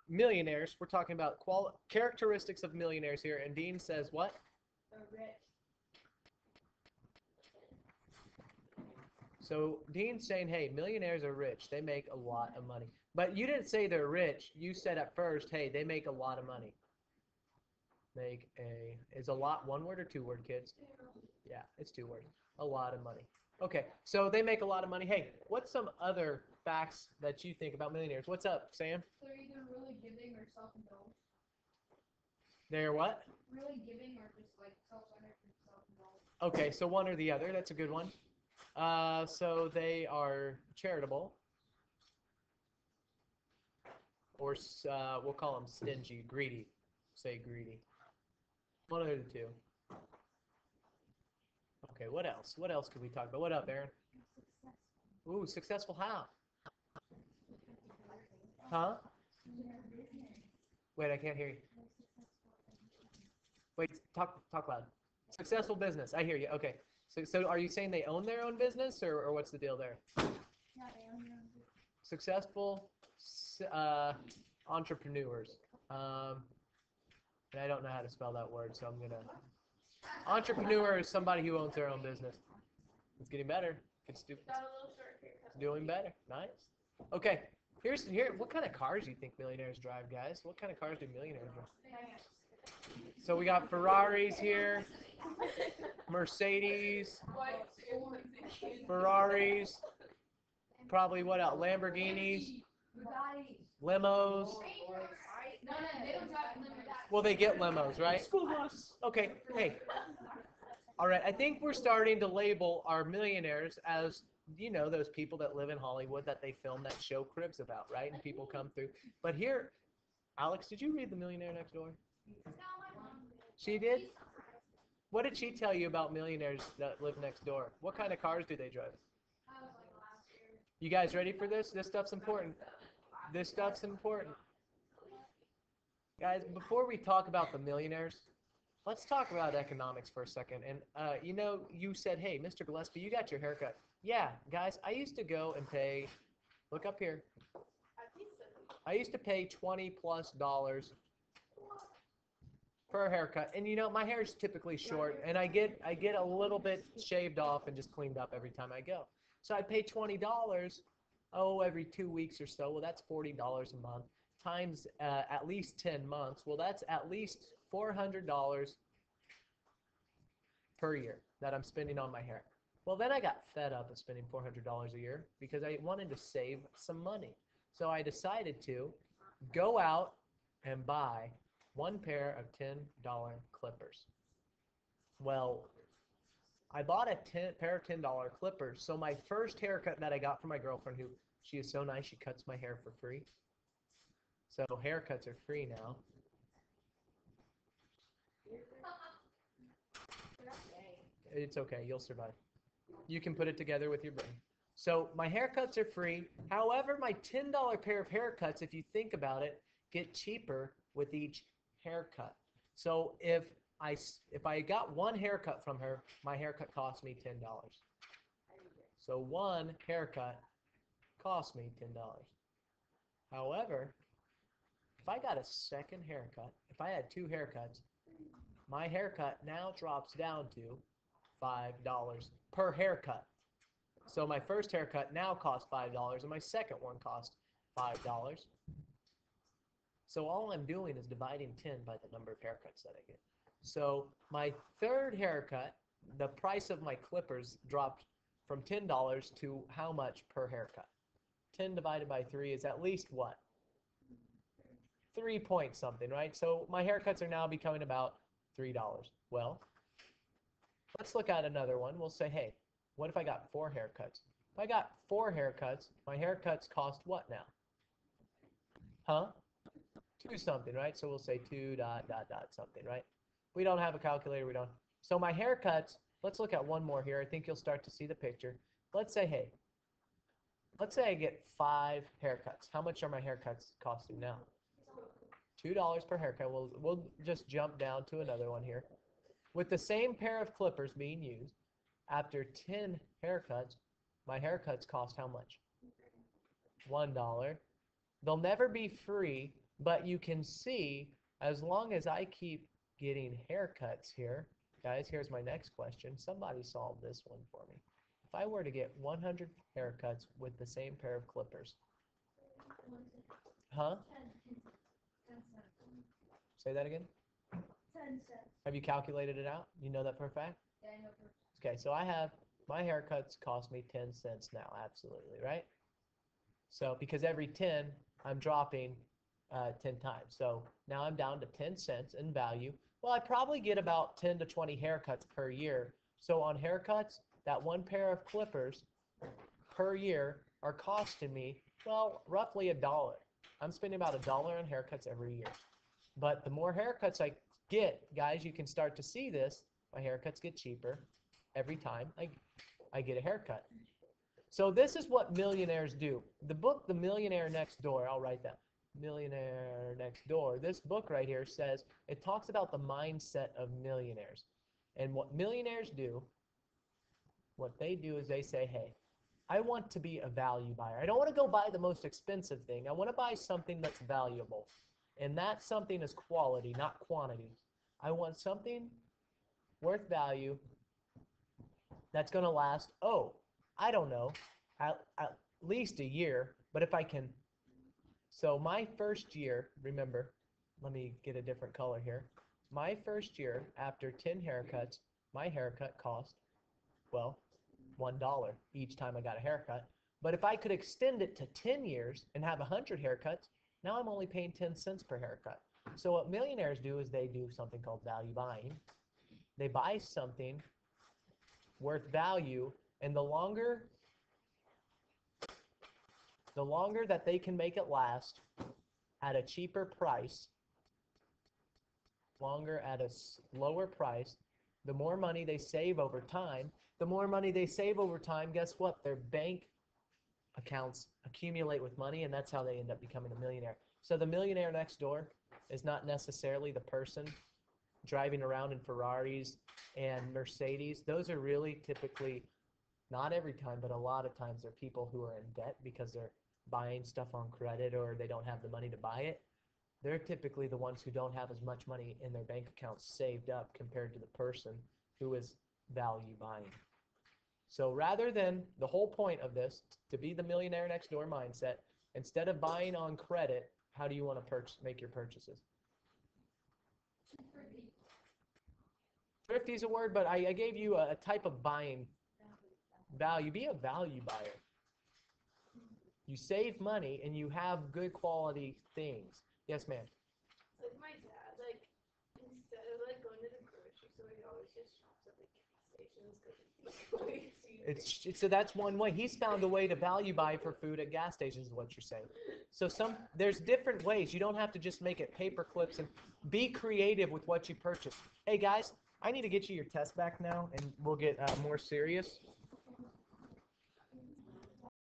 millionaires. We're talking about characteristics of millionaires here. And Dean says what? They're rich. So Dean's saying, hey, millionaires are rich. They make a lot of money. But you didn't say they're rich. You said at first, hey, they make a lot of money. Is a lot one word or two word, kids? Yeah, it's two words. A lot of money. Okay, so they make a lot of money. Hey, what's some other facts that you think about millionaires? What's up, Sam? They're either really giving or self-indulged. They're what? Really giving or just like self-centered and self-indulged. Okay, so one or the other. That's a good one. So they are charitable, or we'll call them stingy, greedy. Say greedy. One of the two. Okay, what else? What else could we talk about? What up, Aaron? Ooh, successful how? Huh? Wait, I can't hear you. Wait, talk loud. Successful business. I hear you. Okay. So are you saying they own their own business, or what's the deal there? Yeah, they own their own business. Successful entrepreneurs. And I don't know how to spell that word, so I'm gonna. Entrepreneur is somebody who owns their own business. It's getting better. It's doing better. Nice. Okay. Here. What kind of cars do you think millionaires drive, guys? What kind of cars do millionaires drive? So we got Ferraris here, Mercedes, Ferraris, probably what else? Lamborghinis, limos. Well, they get limos, right? School bus. Okay, hey. All right, I think we're starting to label our millionaires as, you know, those people that live in Hollywood that they film that show Cribs about, right? And people come through. But here, Alex, did you read The Millionaire Next Door? She did? What did she tell you about millionaires that live next door? What kind of cars do they drive? You guys ready for this? This stuff's important. This stuff's important. Guys, before we talk about the millionaires, let's talk about economics for a second. And, you know, you said, hey, Mr. Gillespie, you got your haircut. Yeah, guys, I used to go and pay, look up here. I used to pay $20+ per haircut. And, you know, my hair is typically short, and I get a little bit shaved off and just cleaned up every time I go. So I pay $20, every 2 weeks or so. Well, that's $40 a month times at least 10 months. Well, that's at least $400 per year that I'm spending on my hair. Well, then I got fed up of spending $400 a year because I wanted to save some money. So I decided to go out and buy one pair of $10 clippers. Well, I bought a pair of $10 clippers. So my first haircut that I got from my girlfriend, who she is so nice, she cuts my hair for free. So haircuts are free now. It's okay, you'll survive. You can put it together with your brain. So my haircuts are free. However, my $10 pair of haircuts, if you think about it, get cheaper with each haircut. So if I got one haircut from her, my haircut cost me $10. So one haircut cost me $10. However, if I got a second haircut, if I had two haircuts, my haircut now drops down to $5 per haircut. So my first haircut now costs $5, and my second one costs $5. So all I'm doing is dividing 10 by the number of haircuts that I get. So my third haircut, the price of my clippers dropped from $10 to how much per haircut? 10 divided by 3 is at least what? 3 point something, right? So my haircuts are now becoming about $3. Well, let's look at another one. We'll say, hey, what if I got 4 haircuts? If I got 4 haircuts, my haircuts cost what now? Huh? 2 something, right? So we'll say 2 ... something, right? We don't have a calculator. We don't. So my haircuts, let's look at one more here. I think you'll start to see the picture. Let's say, hey, let's say I get 5 haircuts. How much are my haircuts costing now? $2 per haircut. We'll just jump down to another one here. With the same pair of clippers being used, after 10 haircuts, my haircuts cost how much? $1. They'll never be free But you can see, as long as I keep getting haircuts here, guys, here's my next question. Somebody solve this one for me. If I were to get 100 haircuts with the same pair of clippers, huh? 10 cents. Say that again? 10 cents. Have you calculated it out? You know that for a fact? Yeah, I know. Okay, so I have, my haircuts cost me 10 cents now, absolutely, right? So, because every 10, I'm dropping 10 times. So now I'm down to 10 cents in value. Well, I probably get about 10 to 20 haircuts per year. So on haircuts, that one pair of clippers per year are costing me, well, roughly $1. I'm spending about $1 on haircuts every year. But the more haircuts I get, guys, you can start to see this. My haircuts get cheaper every time I get a haircut. So this is what millionaires do. The book, The Millionaire Next Door, I'll write that. Millionaire Next Door. This book right here says, it talks about the mindset of millionaires. And what millionaires do, what they do is they say, hey, I want to be a value buyer. I don't want to go buy the most expensive thing. I want to buy something that's valuable. And that something is quality, not quantity. I want something worth value that's going to last, I don't know, at least a year. But if I can, so my first year, remember, let me get a different color here. My first year, after 10 haircuts, my haircut cost, well, $1 each time I got a haircut. But if I could extend it to 10 years and have 100 haircuts, now I'm only paying 10 cents per haircut. So what millionaires do is they do something called value buying. They buy something worth value, and the longer that they can make it last at a cheaper price, longer at a lower price, the more money they save over time. The more money they save over time, guess what? Their bank accounts accumulate with money, and that's how they end up becoming a millionaire. So the millionaire next door is not necessarily the person driving around in Ferraris and Mercedes. Those are really typically, not every time, but a lot of times, they're people who are in debt because they're buying stuff on credit or they don't have the money to buy it. They're typically the ones who don't have as much money in their bank accounts saved up compared to the person who is value buying. So rather than, the whole point of this, to be the millionaire next door mindset, instead of buying on credit, how do you want to make your purchases? Thrifty is a word, but I gave you a type of buying value. Be a value buyer. You save money and you have good quality things. Yes, ma'am. Like my dad, like instead of like going to the grocery store, he always just shops at the gas stations because So that's one way. He's found a way to value buy for food at gas stations is what you're saying. So there's different ways. You don't have to just make it paper clips, and be creative with what you purchase. Hey guys, I need to get you your test back now and we'll get more serious.